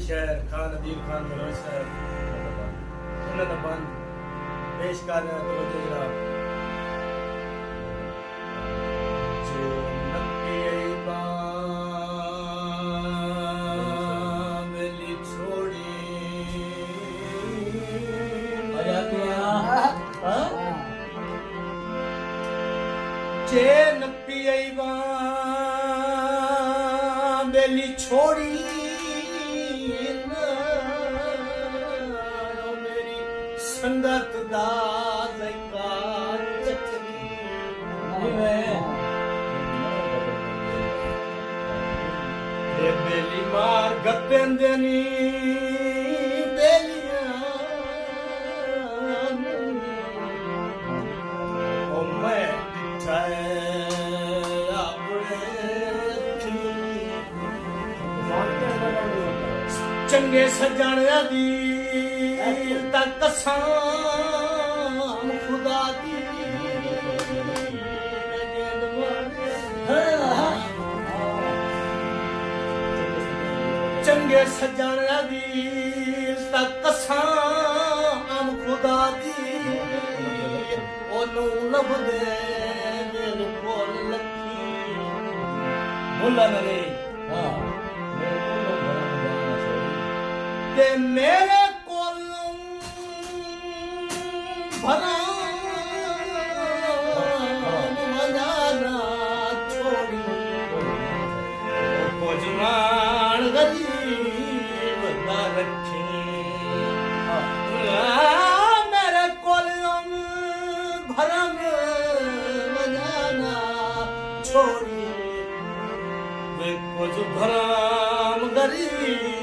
शहर खान अदील खान बलोच साहब उन्होंने बंद पेश कर रहे हैं तो जनाब जो नक्की बाबली छोड़ी जे नक्की बाबली छोड़ी संगत दा ज़कात चखनी ये बेली मार गपेंदनी बेलियां ओ मैं दिठाए अपने चंगे सजाणिया दी कसम खुदा दी चंगे सजाणिया दी कसम खुदा दी ओनू लभदे मेरे कोल लखी बोला ना रे ते मेरे भरा मजाना छोड़ी कुछ मान गरीब दा रखी मेरे कोलम भरम मजाना छोड़ी वे कुछ भराम गरीब